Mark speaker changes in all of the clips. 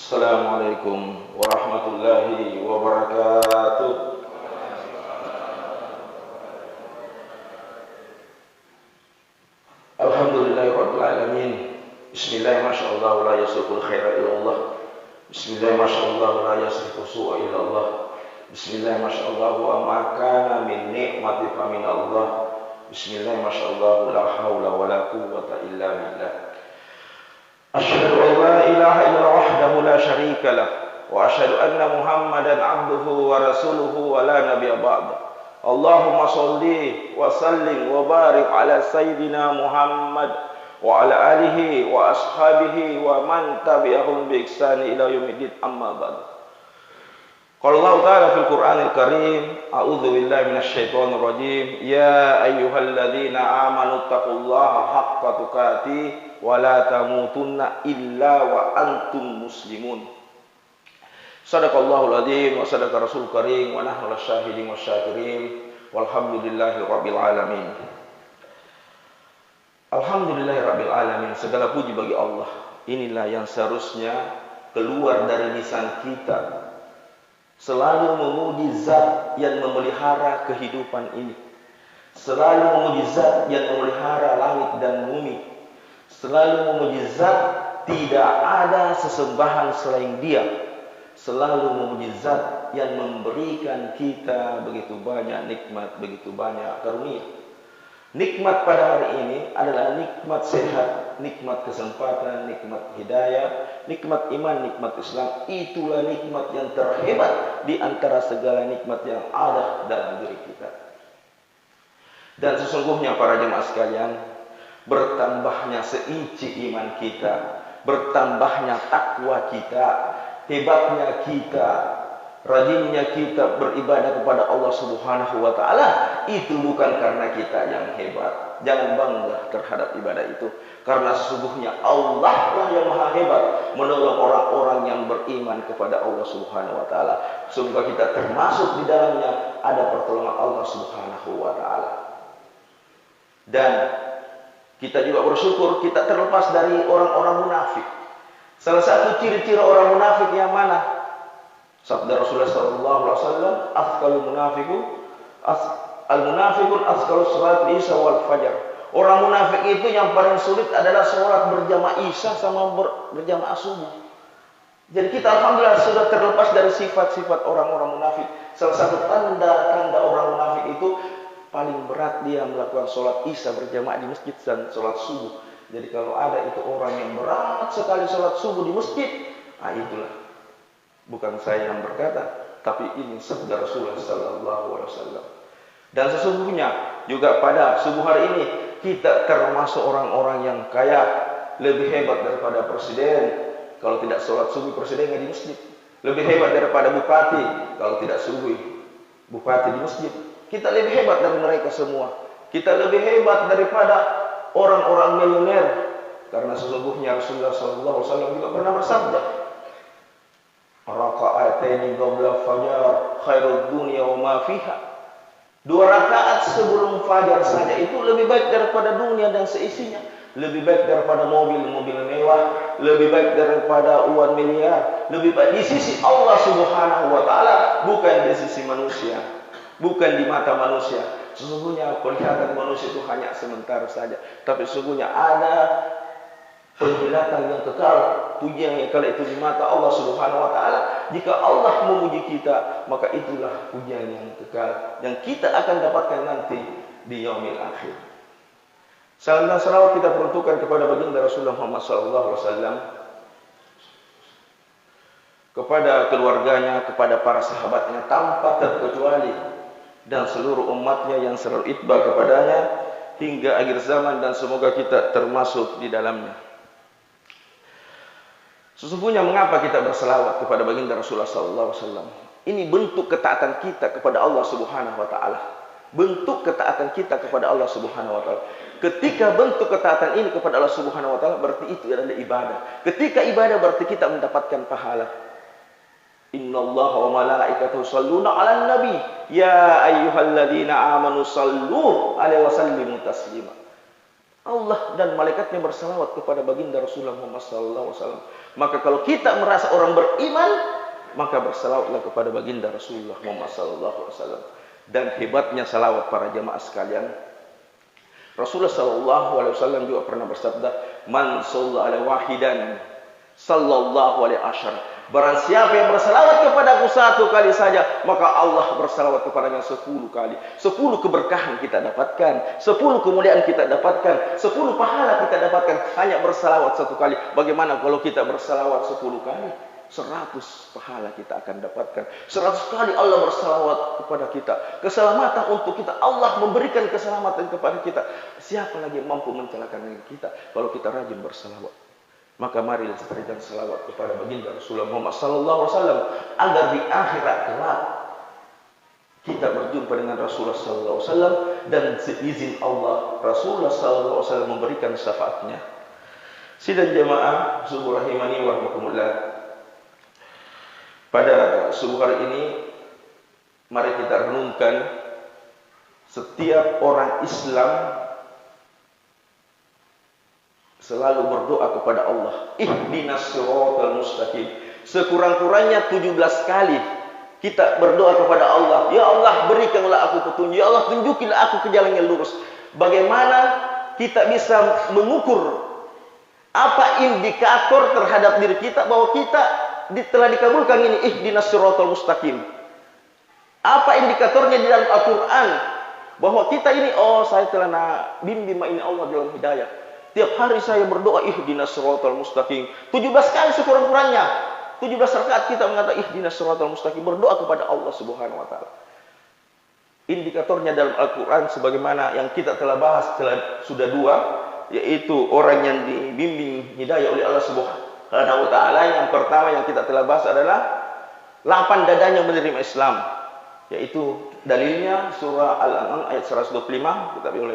Speaker 1: Assalamualaikum warahmatullahi wabarakatuh. Alhamdulillahirabbil alamin. Bismillah masyaallah la yasriqul khaira illallah. Bismillah masyaallah la yasriqu su'a illallah. Bismillah masyaallah wa ma kana min ni'mati fa min Allah. Bismillah masyaallah la haula wala quwwata illa billah. Asyhadu an la ilaha illallah wahdahu la syarika lah wa asyhadu anna Muhammadan abduhu wa rasuluhu wa la nabiyya ba'da. Allahumma sholli wa sallim wa barik ala sayyidina Muhammad wa ala alihi wa ashabihi wa man tabi'ahum bi ihsani ila yaumiddin, amma ba'd. Qala Allah ta'ala fil Qur'anil Karim, a'udzu billahi minasyaitonir rajim, ya ayyuhalladzina amanu taqullaha haqqa tuqatih wa la tamutunna illa wa antum muslimun. Sadaqallahul adzim wa sadaqa rasul karim wa nahnu lasyahidin wasyakirin walhamdulillahi rabbil alamin. Alhamdulillahi rabbil alamin. Segala puji bagi Allah. Inilah yang seharusnya keluar dari lisan kita, selalu memuji zat yang memelihara kehidupan ini, selalu memuji zat yang memelihara langit dan bumi, selalu memuji zat tidak ada sesembahan selain Dia, selalu memuji zat yang memberikan kita begitu banyak nikmat, begitu banyak karunia. Nikmat pada hari ini adalah nikmat sehat, nikmat kesempatan, nikmat hidayah, nikmat iman, nikmat Islam. Itulah nikmat yang terhebat di antara segala nikmat yang ada dalam diri kita. Dan sesungguhnya para jemaah sekalian, bertambahnya seinci iman kita, bertambahnya takwa kita, hebatnya kita, rajinnya kita beribadah kepada Allah Subhanahu wa taala, itu bukan karena kita yang hebat. Jangan bangga terhadap ibadah itu, karena sesungguhnya Allah lah yang maha hebat menolong orang-orang yang beriman kepada Allah Subhanahu wa taala. Semoga kita termasuk di dalamnya, ada pertolongan Allah Subhanahu wa taala. Dan kita juga bersyukur kita terlepas dari orang-orang munafik. Salah satu ciri-ciri orang munafik yang mana? Sabda Rasulullah sallallahu alaihi wasallam, "Afqalul munafiqun asqalu salat isya wal fajar." Orang munafik itu yang paling sulit adalah salat berjamaah isya sama berjamaah subuh. Jadi kita alhamdulillah sudah terlepas dari sifat-sifat orang-orang munafik. Salah satu tanda-tanda orang munafik itu paling berat dia melakukan salat isya berjamaah di masjid dan salat subuh. Jadi kalau ada itu orang yang berat sekali salat subuh di masjid, itulah. Bukan saya yang berkata, tapi ini sabda Rasulullah sallallahu alaihi wasallam. Dan sesungguhnya juga pada subuh hari ini kita termasuk orang-orang yang kaya, lebih hebat daripada presiden. Kalau tidak sholat subuh presiden di masjid, lebih hebat daripada bupati. Kalau tidak subuh bupati di masjid, kita lebih hebat dari mereka semua. Kita lebih hebat daripada orang-orang milioner, karena sesungguhnya Rasulullah sallallahu alaihi wasallam juga pernah bersabda, "Raka'ataini qabla fajar khairud dunya wa ma fiha." 2 rakaat sebelum fajar saja itu lebih baik daripada dunia dan seisinya, lebih baik daripada mobil-mobil mewah, lebih baik daripada uang miliar, lebih baik di sisi Allah Subhanahu wa taala, bukan di sisi manusia, bukan di mata manusia. Sesungguhnya penglihatan manusia itu hanya sementara saja, tapi sesungguhnya ada penglihatan yang kekal, pujian yang kekal itu di mata Allah Subhanahu wa taala. Jika Allah memuji kita, maka itulah pujian yang kekal yang kita akan dapatkan nanti di yaumil akhir. Salam dan salawat kita peruntukkan kepada baginda Rasulullah Muhammad sallallahu alaihi wasallam, kepada keluarganya, kepada para sahabatnya tanpa terkecuali, dan seluruh umatnya yang selalu itba kepadanya hingga akhir zaman, dan semoga kita termasuk di dalamnya. Sesungguhnya mengapa kita berselawat kepada baginda Rasulullah sallallahu alaihi wasallam? Ini bentuk ketaatan kita kepada Allah Subhanahu wa taala. Bentuk ketaatan kita kepada Allah Subhanahu wa taala. Ketika bentuk ketaatan ini kepada Allah Subhanahu wa taala, berarti itu adalah ibadah. Ketika ibadah berarti kita mendapatkan pahala. Innallaha wa malaikatahu shalluna 'alan nabi ya ayyuhalladzina amanu shallu 'alaihi wa sallimu taslima. Allah dan malaikatnya bersalawat kepada baginda Rasulullah Muhammad SAW. Maka kalau kita merasa orang beriman, maka bersalawatlah kepada baginda Rasulullah Muhammad SAW. Dan hebatnya salawat para jamaah sekalian, Rasulullah SAW juga pernah bersabda, "Man shalla ala wahidan, sallallahu alaihi asyar." Barang siapa yang bersalawat kepadaku satu kali saja, maka Allah bersalawat kepadanya 10 kali. 10 keberkahan kita dapatkan, 10 kemuliaan kita dapatkan, 10 pahala kita dapatkan hanya bersalawat satu kali. Bagaimana kalau kita bersalawat 10 kali? 100 pahala kita akan dapatkan. 100 kali Allah bersalawat kepada kita. Keselamatan untuk kita. Allah memberikan keselamatan kepada kita. Siapa lagi yang mampu mencelakakan kita kalau kita rajin bersalawat? Maka mari lestarikan salawat kepada baginda Rasulullah Muhammad SAW agar di akhirat kelak kita berjumpa dengan Rasulullah SAW dan seizin Allah Rasulullah SAW memberikan syafaatnya. Sidang jamaah subuh rahimani wa rahmatullah. Pada subuh hari ini mari kita renungkan setiap orang Islam selalu berdoa kepada Allah, ihdinas siratal mustaqim. Sekurang-kurangnya 17 kali kita berdoa kepada Allah, ya Allah berikanlah aku petunjuk, ya Allah tunjukilah aku ke jalan yang lurus. Bagaimana kita bisa mengukur apa indikator terhadap diri kita bahwa kita telah dikabulkan ini ihdinas siratal mustaqim? Apa indikatornya di dalam Al-Quran bahwa kita ini, oh saya telah bimbing ini Allah dalam hidayah. Tiap hari saya berdoa ihdinas siratal mustaqim 17 kali sekurang-kurangnya. 17 rakaat kita mengatakan ihdinas siratal mustaqim, berdoa kepada Allah Subhanahu wa taala. Indikatornya dalam Al-Qur'an sebagaimana yang kita telah bahas sudah 2, yaitu orang yang dibimbing hidayah oleh Allah Subhanahu wa taala. Yang pertama yang kita telah bahas adalah lapang dadanya menerima Islam, yaitu dalilnya surah Al-An'am ayat 125. Kita boleh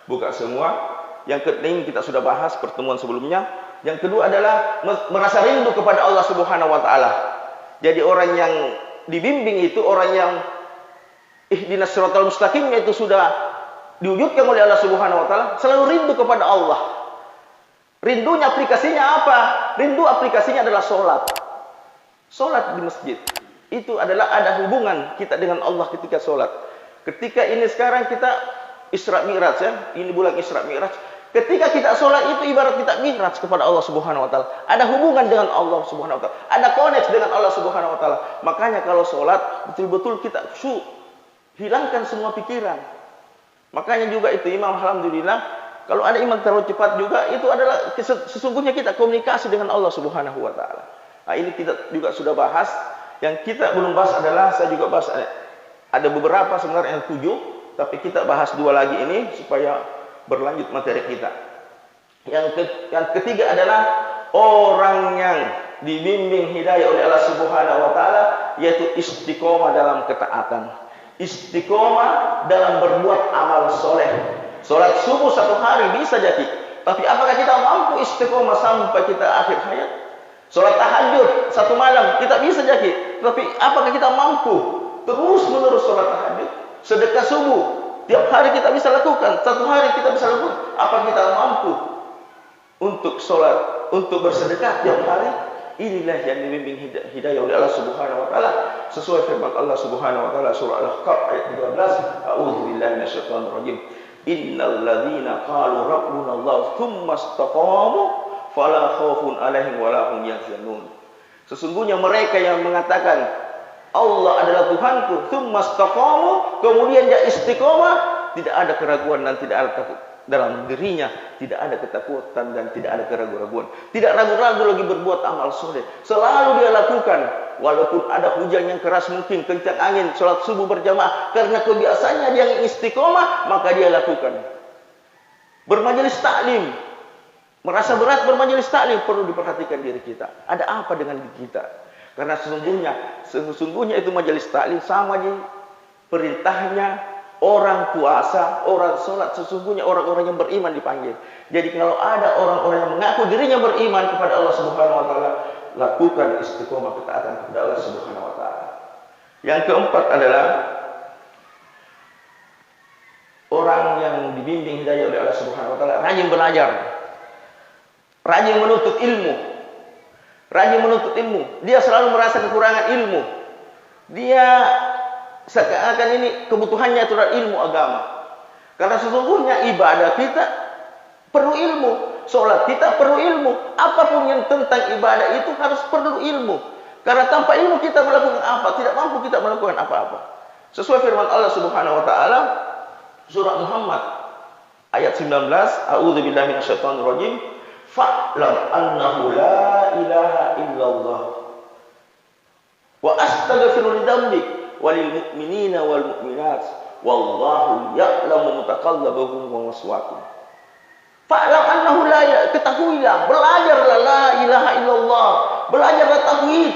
Speaker 1: buka semua. Yang kedua kita sudah bahas pertemuan sebelumnya. Yang kedua adalah merasa rindu kepada Allah Subhanahu wa taala. Jadi orang yang dibimbing itu orang yang ihdinas siratal mustaqim itu sudah diwujudkan oleh Allah Subhanahu wa taala, selalu rindu kepada Allah. Rindunya aplikasinya apa? Rindu aplikasinya adalah salat. Salat di masjid. Itu adalah ada hubungan kita dengan Allah ketika salat. Ketika ini sekarang kita Isra Mi'raj ya, ini bulan Isra Mi'raj. Ketika kita sholat itu ibarat kita mi'raj kepada Allah Subhanahu wa taala. Ada hubungan dengan Allah Subhanahu wa taala. Ada connect dengan Allah Subhanahu wa taala. Makanya kalau sholat betul-betul kita hilangkan semua pikiran. Makanya juga itu imam, alhamdulillah, kalau ada imam terlalu cepat juga itu adalah sesungguhnya kita komunikasi dengan Allah Subhanahu wa taala. Nah, ini kita juga sudah bahas. Yang kita belum bahas adalah saya juga bahas ada beberapa sebenarnya yang 7, tapi kita bahas 2 lagi ini supaya berlanjut materi kita. Yang ketiga adalah orang yang dibimbing hidayah oleh Allah Subhanahu wa taala, yaitu istiqomah dalam ketaatan, istiqomah dalam berbuat amal soleh. Salat subuh 1 hari bisa jadi, tapi apakah kita mampu istiqomah sampai kita akhir hayat? Salat tahajud 1 malam kita bisa jadi, tapi apakah kita mampu terus menerus salat tahajud? Sedekah subuh tiap hari kita bisa lakukan, 1 hari kita bisa lakukan. Apa kita mampu untuk sholat, untuk bersedekah tiap hari? Inilah yang dibimbing hidayah oleh Allah Subhanahu wa taala sesuai firman Allah Subhanahu wa taala surah Al-Ahqaf ayat 13. A'udzubillahi minasyaitonir rajim. Innal ladzina qalu rabbuna Allah tsumma istaqamu fala khaufun 'alaihim wa la hum yahzanun. Sesungguhnya mereka yang mengatakan Allah adalah Tuhanku, tsumma istaqamu, kemudian dia istiqomah, tidak ada keraguan dan tidak ada takut dalam dirinya, tidak ada ketakutan dan tidak ada keraguan-raguan, tidak ragu-ragu lagi berbuat amal soleh, selalu dia lakukan walaupun ada hujan yang keras, mungkin kencang angin, sholat subuh berjamaah, karena kebiasaannya dia istiqomah, maka dia lakukan. Bermajelis taklim, merasa berat bermajelis taklim, perlu diperhatikan diri kita, ada apa dengan diri kita? Karena sesungguhnya itu majelis taklim sama di perintahnya orang puasa, orang sholat, sesungguhnya orang-orang yang beriman dipanggil. Jadi kalau ada orang-orang yang mengaku dirinya beriman kepada Allah Subhanahu wa taala, lakukan istiqomah ketaatan kepada Allah Subhanahu wa taala. Yang keempat adalah orang yang dibimbing hidayah oleh Allah Subhanahu wa taala, rajin belajar. Rajin menuntut ilmu. Rajin menuntut ilmu. Dia selalu merasa kekurangan ilmu. Dia seakan-akan ini kebutuhannya itu adalah ilmu agama. Karena sesungguhnya ibadah kita perlu ilmu. Sholat kita perlu ilmu. Apapun yang tentang ibadah itu harus perlu ilmu. Karena tanpa ilmu kita melakukan apa? Tidak mampu kita melakukan apa-apa. Sesuai firman Allah Subhanahu wa taala surah Muhammad ayat 19, A'udzubillahi minasyaitonirrajim, fa'lam annahu la ilaha illallah wa astaghfiru lidzambik walil mu'minina wal mu'minat wallahu ya'lamu mutaqallabakum wa maswaakum. Fa'lam annahu la ilaha, ketahuilah, belajarlah la ilaha illallah, belajarlah tauhid,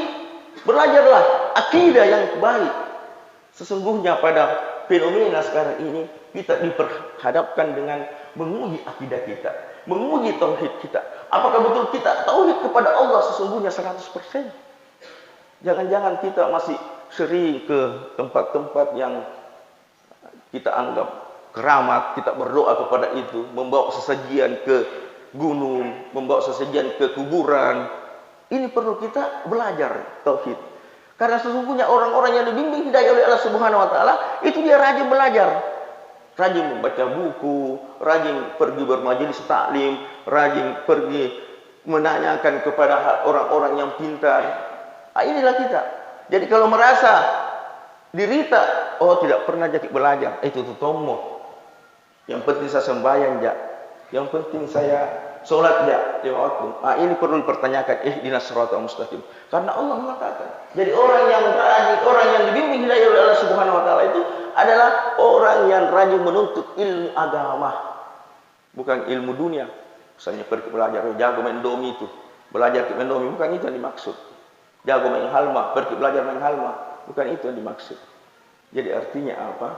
Speaker 1: belajarlah akidah yang baik. Sesungguhnya pada fenomena sekarang ini kita diperhadapkan dengan menguji akidah kita, menguji tauhid kita. Apakah betul kita tauhid kepada Allah sesungguhnya 100%? Jangan-jangan kita masih sering ke tempat-tempat yang kita anggap keramat, kita berdoa kepada itu, membawa sesajian ke gunung, membawa sesajian ke kuburan. Ini perlu kita belajar tauhid. Karena sesungguhnya orang-orang yang dibimbing hidayah oleh Allah Subhanahu wa taala, itu dia rajin belajar. Rajin membaca buku, rajin pergi bermajelis taklim, rajin pergi menanyakan kepada orang-orang yang pintar. Inilah kita. Jadi kalau merasa dirita, oh tidak pernah jadi belajar, itu tutomo. Yang penting saya sembahyang ja. Yang penting saya sholat ya lima waktu. Ini perlu dipertanyakan, ihdinas siratal mustaqim. Karena Allah mengatakan, jadi orang yang rajin, orang yang dibimbing hidayah oleh Allah Subhanahu wa taala itu adalah orang yang rajin menuntut ilmu agama, bukan ilmu dunia. Misalnya pergi belajar jago main domi itu, belajar main domi, bukan itu yang dimaksud. Jago main halma, pergi belajar main halma, bukan itu yang dimaksud. Jadi artinya apa?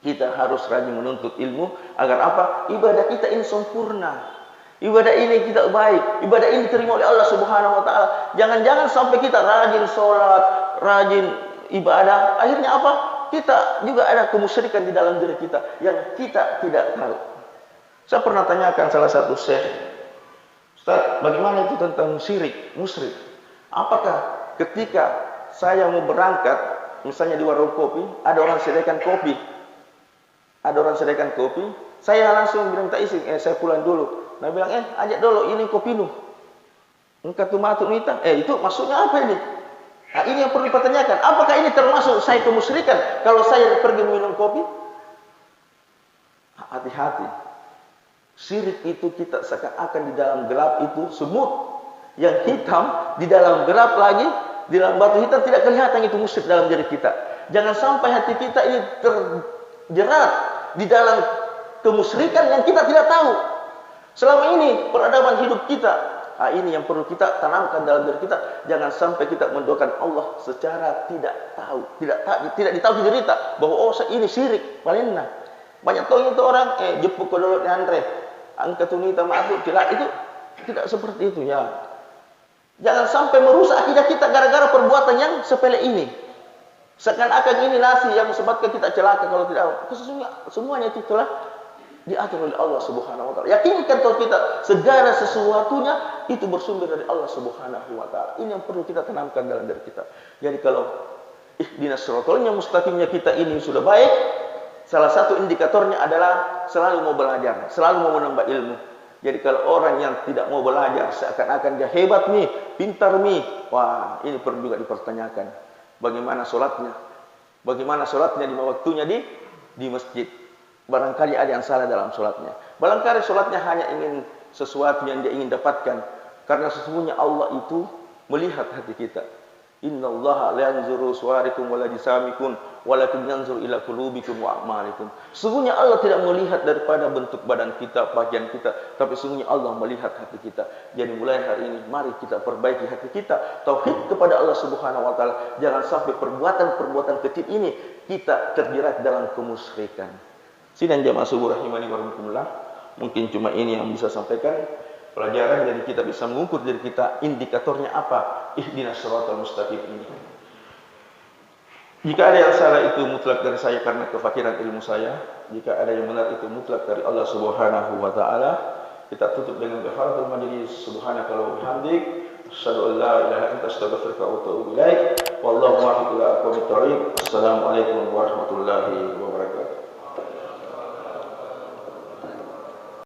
Speaker 1: Kita harus rajin menuntut ilmu agar apa? Ibadah kita ini sempurna. Ibadah ini kita baik, ibadah ini diterima oleh Allah Subhanahu wa taala. Jangan-jangan sampai kita rajin sholat, rajin ibadah, akhirnya apa? Kita juga ada kemusyrikan di dalam diri kita yang kita tidak tahu. Saya pernah tanyakan salah satu syekh, Ustaz, bagaimana itu tentang syirik, musyrik? Apakah ketika saya mau berangkat, misalnya di warung kopi, ada orang sediakan kopi, saya langsung bilang tak isi, saya pulang dulu. Nah bilang, ajak dulu ini kopi nu. Engkau tu matu nita. Itu maksudnya apa ini? Nah, ini yang perlu dipertanyakan. Apakah ini termasuk saya kemusyrikan kalau saya pergi minum kopi? Hati-hati. Syirik itu kita seakan-akan di dalam gelap itu semut yang hitam, di dalam gelap lagi, di dalam batu hitam tidak kelihatan itu musyrik dalam diri kita. Jangan sampai hati kita ini terjerat di dalam kemusyrikan yang kita tidak tahu. Selama ini peradaban hidup kita, ini yang perlu kita tanamkan dalam diri kita. Jangan sampai kita mendoakan Allah secara tidak tahu, tidak ditahu diri kita bahwa ini syirik. Palinna banyak tahu itu orang jepuk kodolot Andre, angkat tunita maafut tidak, itu tidak seperti itu ya. Jangan sampai merusak akidah kita gara-gara perbuatan yang sepele ini. Seakan-akan ini nasi yang menyebabkan kita celaka kalau tidak. Semuanya itu telah diatur oleh Allah Subhanahu wa taala. Yakinkan kalau kita segala sesuatunya itu bersumber dari Allah Subhanahu wa taala. Ini yang perlu kita tanamkan dalam diri kita. Jadi kalau ihdinas siratal mustaqimnya kita ini sudah baik, salah satu indikatornya adalah selalu mau belajar, selalu mau menambah ilmu. Jadi kalau orang yang tidak mau belajar seakan-akan dia hebat nih, pintar nih, wah ini perlu juga dipertanyakan. Bagaimana sholatnya? Bagaimana sholatnya di waktunya di masjid? Barangkali ada yang salah dalam sholatnya. Barangkali sholatnya hanya ingin sesuatu yang dia ingin dapatkan. Karena sesungguhnya Allah itu melihat hati kita. Inna Allah la yanzuru suwarikum wa la jisamikum walakin yanzuru ila qulubikum wa a'malikum. Sesungguhnya Allah tidak melihat daripada bentuk badan kita, pakaian kita, tapi sesungguhnya Allah melihat hati kita. Jadi mulai hari ini mari kita perbaiki hati kita, tauhid kepada Allah Subhanahu wa taala. Jangan sampai perbuatan-perbuatan kecil ini kita terjerat dalam kemusyrikan. Sidang jamaah subuh rahimani wa rahmatullah. Mungkin cuma ini yang bisa sampaikan pelajaran, jadi kita bisa mengukur diri kita indikatornya apa ihdinas siratal mustaqim ini. Jika ada yang salah itu mutlak dari saya karena kefakiran ilmu saya. Jika ada yang benar itu mutlak dari Allah Subhanahu wa taala. Kita tutup dengan kafaratul majlis. Subhanaka wa bihamdik, asyhadu an la ilaha illa anta, astaghfiruka wa atubu ilaik. Wallahu muwaffiq ila aqwamit thoriq. Assalamualaikum warahmatullahi wabarakatuh.